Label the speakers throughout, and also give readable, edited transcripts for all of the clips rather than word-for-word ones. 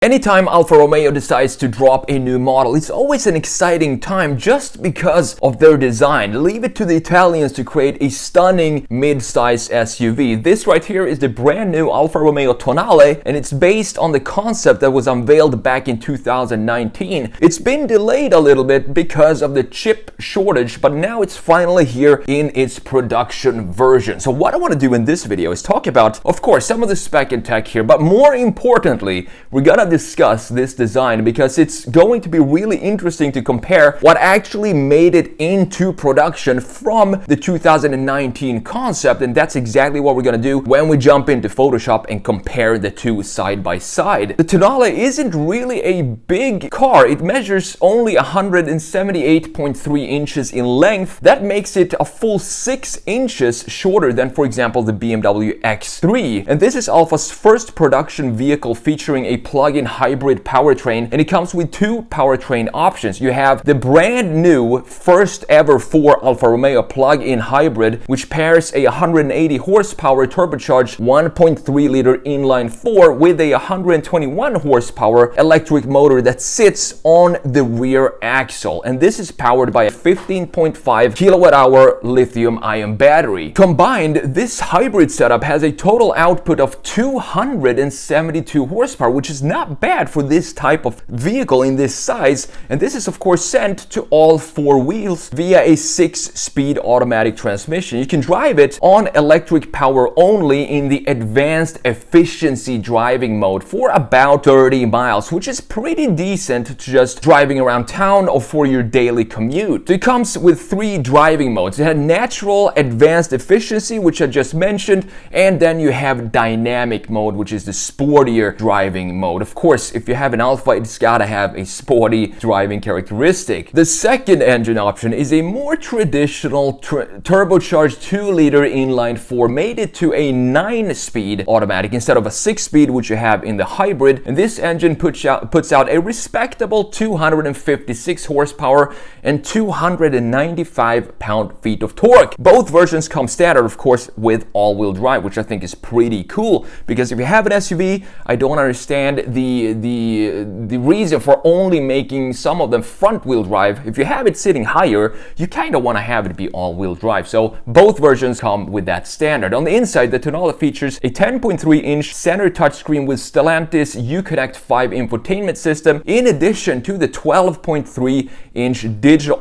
Speaker 1: Anytime Alfa Romeo decides to drop a new model, it's always an exciting time just because of their design. Leave it to the Italians to create a stunning mid-size SUV. This right here is the brand new Alfa Romeo Tonale, and it's based on the concept that was unveiled back in 2019. It's been delayed a little bit because of the chip shortage, but now it's finally here in its production version. So what I want to do in this video is talk about, of course, some of the spec and tech here, but more importantly, we're gonna discuss this design because it's going to be really interesting to compare what actually made it into production from the 2019 concept, and that's exactly what we're going to do when we jump into Photoshop and compare the two side by side. The Tonale isn't really a big car. It measures only 178.3 inches in length. That makes it a full 6 inches shorter than, for example, the BMW X3, and this is Alfa's first production vehicle featuring a plug-in hybrid powertrain, and it comes with two powertrain options. You have the brand new first ever for Alfa Romeo plug-in hybrid, which pairs a 180 horsepower turbocharged 1.3 liter inline-four with a 121 horsepower electric motor that sits on the rear axle, and this is powered by a 15.5 kilowatt hour lithium-ion battery. Combined, this hybrid setup has a total output of 272 horsepower, which is not bad for this type of vehicle in this size, and this is of course sent to all four wheels via a 6-speed automatic transmission. You can drive it on electric power only in the advanced efficiency driving mode for about 30 miles, which is pretty decent to just driving around town or for your daily commute. So it comes with 3 driving modes. It had natural, advanced efficiency, which I just mentioned, and then you have dynamic mode, which is the sportier driving mode. Of course, if you have an Alfa, it's gotta have a sporty driving characteristic. The second engine option is a more traditional turbocharged 2-liter inline-four, made it to a 9-speed automatic instead of a 6-speed, which you have in the hybrid. And this engine puts out a respectable 256 horsepower and 295 pound-feet of torque. Both versions come standard, of course, with all-wheel drive, which I think is pretty cool, because if you have an SUV, I don't understand the reason for only making some of them front-wheel drive. If you have it sitting higher, you kind of want to have it be all-wheel drive. So both versions come with that standard. On the inside, the Tonale features a 10.3-inch center touchscreen with Stellantis Uconnect 5 infotainment system, in addition to the 12.3-inch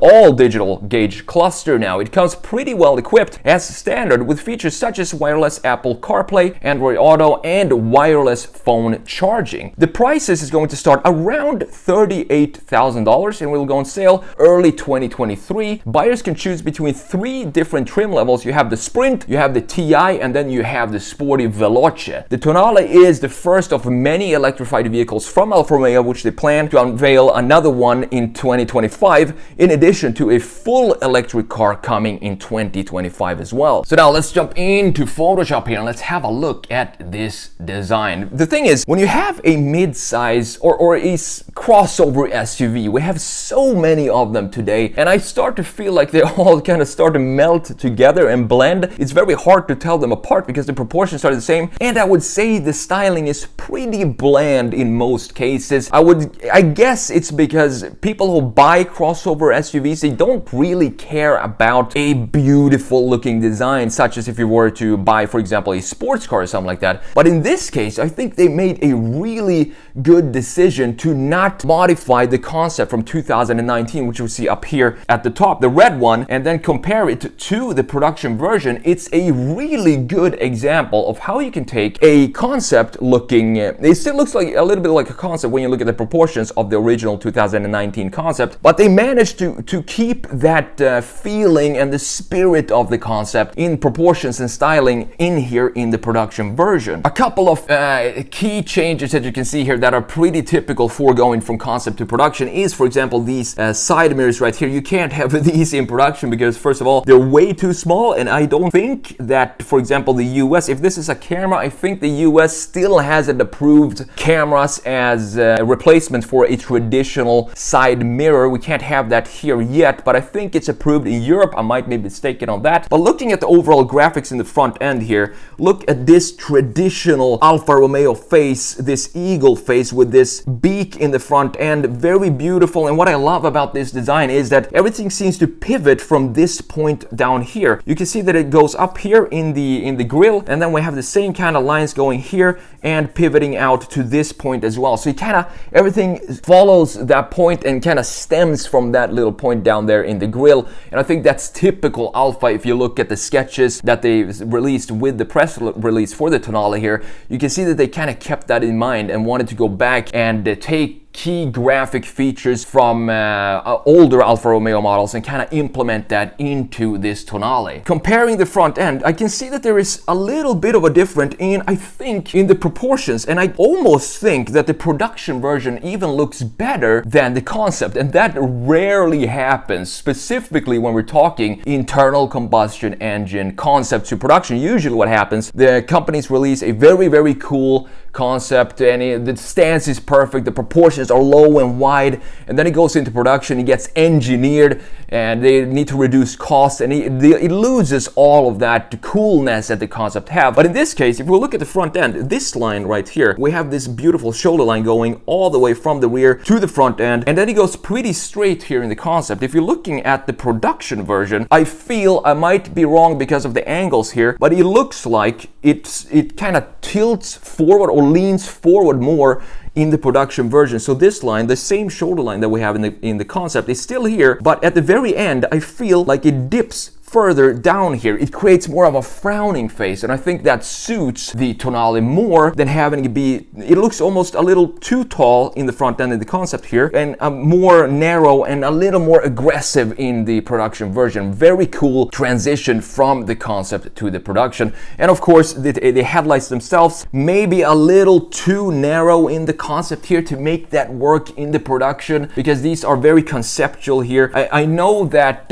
Speaker 1: all-digital gauge cluster. Now, it comes pretty well equipped as standard with features such as wireless Apple CarPlay, Android Auto, and wireless phone charging. The prices is going to start around $38,000 and will go on sale early 2023. Buyers can choose between 3 different trim levels. You have the Sprint, you have the TI, and then you have the Sporty Veloce. The Tonale is the first of many electrified vehicles from Alfa Romeo, which they plan to unveil another one in 2025, in addition to a full electric car coming in 2025 as well. So now let's jump into Photoshop here and let's have a look at this design. The thing is, when you have a mid-size or a crossover SUV, we have so many of them today, and I start to feel like they all kind of start to melt together and blend. It's very hard to tell them apart because the proportions are the same, and I would say the styling is pretty bland in most cases. I guess it's because people who buy crossover SUVs, they don't really care about a beautiful looking design, such as if you were to buy, for example, a sports car or something like that. But in this case, I think they made a really good decision to not modify the concept from 2019, which you see up here at the top, the red one, and then compare it to the production version. It's a really good example of how you can take a concept looking, it still looks like a little bit like a concept when you look at the proportions of the original 2019 concept, but they managed to keep that feeling and the spirit of the concept in proportions and styling in here in the production version. A couple of key changes that you can see here that are pretty typical for going from concept to production is, for example, these side mirrors right here. You can't have these in production because, first of all, they're way too small, and I don't think that, for example, the US, if this is a camera, I think the US still hasn't approved cameras as a replacement for a traditional side mirror. We can't have that here yet, but I think it's approved in Europe. I might be mistaken on that. But looking at the overall graphics in the front end here, look at this traditional Alfa Romeo face, this eagle eagle face with this beak in the front end. Very beautiful. And what I love about this design is that everything seems to pivot from this point down here. You can see that it goes up here in the grill, and then we have the same kind of lines going here and pivoting out to this point as well. So you kind of, everything follows that point and kind of stems from that little point down there in the grill. And I think that's typical Alfa. If you look at the sketches that they released with the press release for the Tonale here, you can see that they kind of kept that in mind and wanted to go back and take key graphic features from older Alfa Romeo models and kind of implement that into this Tonale. Comparing the front end, I can see that there is a little bit of a difference I think in the proportions, and I almost think that the production version even looks better than the concept, and that rarely happens, specifically when we're talking internal combustion engine concept to production. Usually what happens, the companies release a very cool concept and the stance is perfect, the proportions are low and wide, and then it goes into production, it gets engineered, and they need to reduce costs, and it loses all of that coolness that the concept have. But in this case, if we look at the front end, this line right here, we have this beautiful shoulder line going all the way from the rear to the front end, and then it goes pretty straight here in the concept. If you're looking at the production version, I feel, I might be wrong because of the angles here, but it looks like it kind of tilts forward or leans forward more in the production version. So this line, the same shoulder line that we have in the concept, is still here, but at the very end I feel like it dips further down here. It creates more of a frowning face, and I think that suits the Tonale more than having it be, it looks almost a little too tall in the front end of the concept here, and more narrow and a little more aggressive in the production version. Very cool transition from the concept to the production. And of course the headlights themselves maybe a little too narrow in the concept here to make that work in the production, because these are very conceptual here. I know that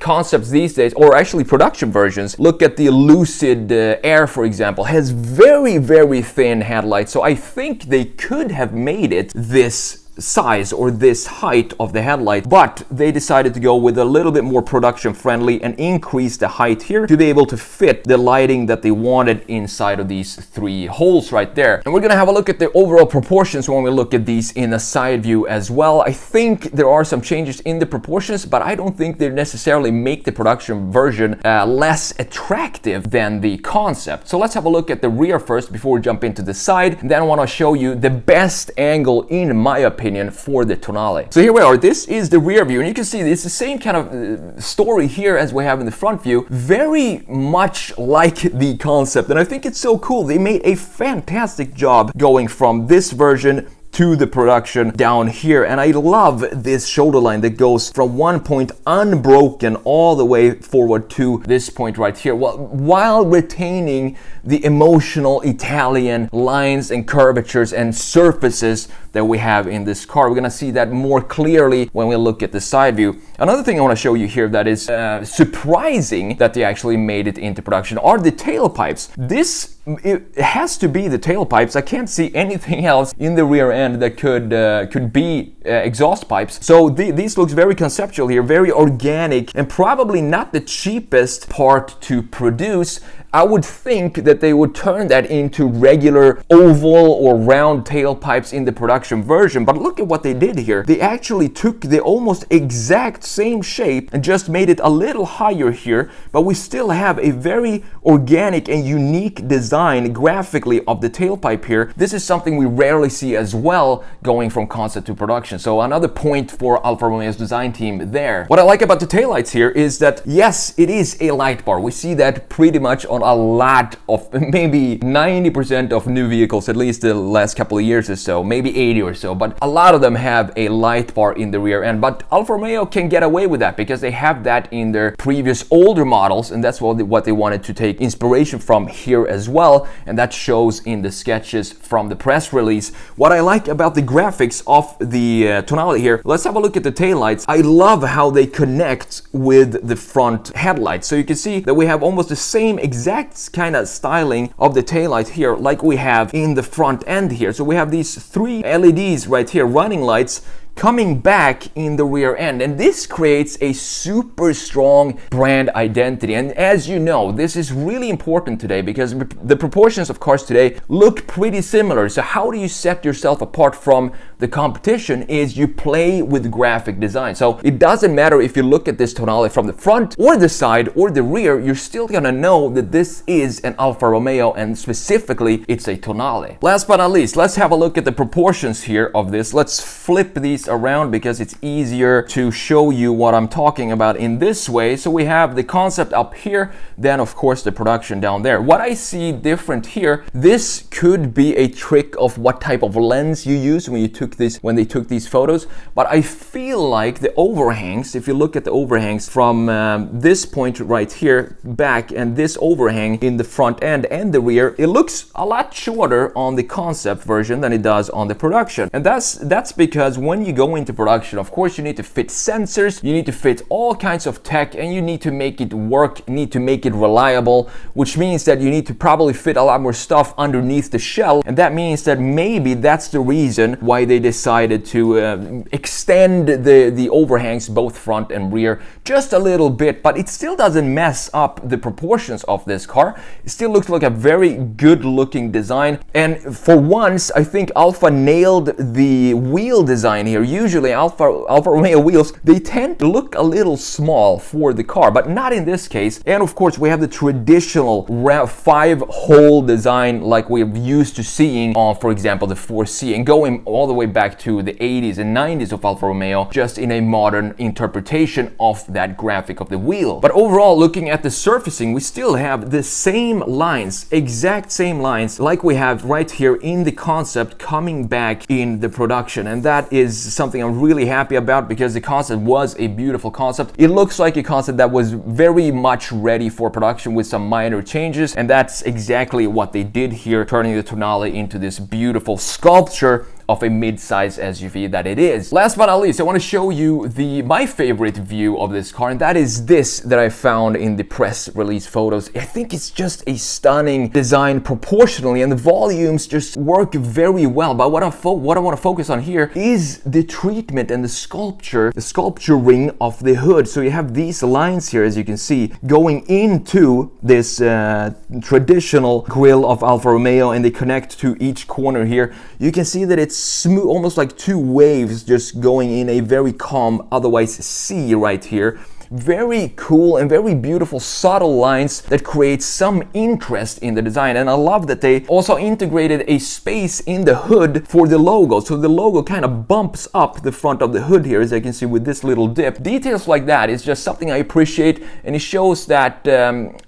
Speaker 1: concepts these days, or actually production versions, look at the Lucid Air for example, has very thin headlights, so I think they could have made it this size or this height of the headlight, but they decided to go with a little bit more production friendly and increase the height here to be able to fit the lighting that they wanted inside of these three holes right there. And we're gonna have a look at the overall proportions when we look at these in a side view as well. I think there are some changes in the proportions, but I don't think they necessarily make the production version less attractive than the concept. So let's have a look at the rear first before we jump into the side, and then I want to show you the best angle in my opinion for the Tonale. So here we are, this is the rear view, and you can see it's the same kind of story here as we have in the front view, very much like the concept, and I think it's so cool. They made a fantastic job going from this version to the production down here, and I love this shoulder line that goes from one point unbroken all the way forward to this point right here, while retaining the emotional Italian lines and curvatures and surfaces that we have in this car. We're gonna see that more clearly when we look at the side view. Another thing I want to show you here that is surprising that they actually made it into production are the tailpipes. It has to be the tailpipes. I can't see anything else in the rear end that could be exhaust pipes. So these looks very conceptual here, very organic, and probably not the cheapest part to produce. I would think that they would turn that into regular oval or round tailpipes in the production version, but look at what they did here. They actually took the almost exact same shape and just made it a little higher here, but we still have a very organic and unique design graphically of the tailpipe here. This is something we rarely see as well going from concept to production, so another point for Alfa Romeo's design team there. What I like about the taillights here is that yes, it is a light bar. We see that pretty much on a lot of, maybe 90% of new vehicles, at least the last couple of years or so, maybe 80 or so, but a lot of them have a light bar in the rear end. But Alfa Romeo can get away with that because they have that in their previous older models, and that's what they wanted to take inspiration from here as well, and that shows in the sketches from the press release. What I like about the graphics of the Tonale here, let's have a look at the taillights. I love how they connect with the front headlights. So you can see that we have almost the same exact kind of styling of the taillight here like we have in the front end here. So we have these three LEDs right here, running lights, coming back in the rear end, and this creates a super strong brand identity. And as you know, this is really important today because the proportions of cars today look pretty similar. So how do you set yourself apart from the competition is you play with graphic design. So it doesn't matter if you look at this Tonale from the front or the side or the rear, you're still gonna know that this is an Alfa Romeo, and specifically it's a Tonale. Last but not least, let's have a look at the proportions here of this. Let's flip these around because it's easier to show you what I'm talking about in this way. So we have the concept up here, then of course the production down there. What I see different here, this could be a trick of what type of lens you use when they took these photos, but I feel like the overhangs, if you look at the overhangs from this point right here back and this overhang in the front end and the rear, it looks a lot shorter on the concept version than it does on the production. And that's because when you go into production, of course you need to fit sensors, you need to fit all kinds of tech, and you need to make it work, need to make it reliable, which means that you need to probably fit a lot more stuff underneath the shell. And that means that maybe that's the reason why they decided to extend the overhangs both front and rear just a little bit, but it still doesn't mess up the proportions of this car. It still looks like a very good looking design, and for once I think Alfa nailed the wheel design here. Usually Alfa Romeo wheels, they tend to look a little small for the car, but not in this case. And of course we have the traditional 5-hole design like we're used to seeing on, for example, the 4C, and going all the way back to the 80s and 90s of Alfa Romeo, just in a modern interpretation of that graphic of the wheel. But overall, looking at the surfacing, we still have the same lines, exact same lines like we have right here in the concept coming back in the production, and that is something I'm really happy about because the concept was a beautiful concept. It looks like a concept that was very much ready for production with some minor changes, and that's exactly what they did here, turning the Tonale into this beautiful sculpture of a mid-size SUV that it is. Last but not least, I want to show you my favorite view of this car, and that is this that I found in the press release photos. I think it's just a stunning design proportionally, and the volumes just work very well. But what I want to focus on here is the treatment and the sculpturing of the hood. So you have these lines here, as you can see, going into this traditional grille of Alfa Romeo, and they connect to each corner here. You can see that it's smooth, almost like two waves just going in a very calm, otherwise sea right here. Very cool and very beautiful subtle lines that create some interest in the design. And I love that they also integrated a space in the hood for the logo, so the logo kind of bumps up the front of the hood here, as you can see with this little dip. Details like that is just something I appreciate, and it shows that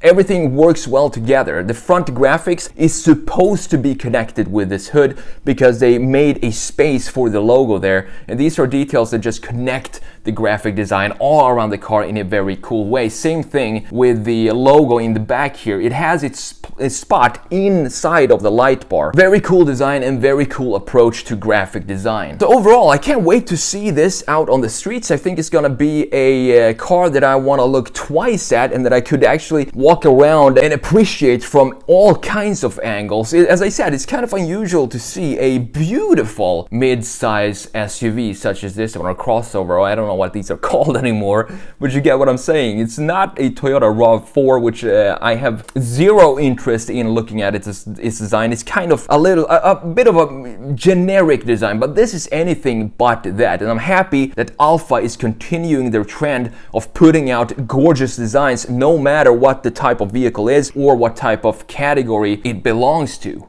Speaker 1: everything works well together. The front graphics is supposed to be connected with this hood because they made a space for the logo there, and these are details that just connect the graphic design all around the car in a very cool way. Same thing with the logo in the back here. It has its spot inside of the light bar. Very cool design and very cool approach to graphic design. So overall, I can't wait to see this out on the streets. I think it's gonna be a car that I want to look twice at, and that I could actually walk around and appreciate from all kinds of angles. As I said, it's kind of unusual to see a beautiful mid-size SUV such as this, or a crossover. I don't know what these are called anymore, but you get what I'm saying. It's not a Toyota RAV4, which I have zero interest in looking at its design. It's kind of a bit of a generic design, but this is anything but that. And I'm happy that Alfa is continuing their trend of putting out gorgeous designs no matter what the type of vehicle is or what type of category it belongs to.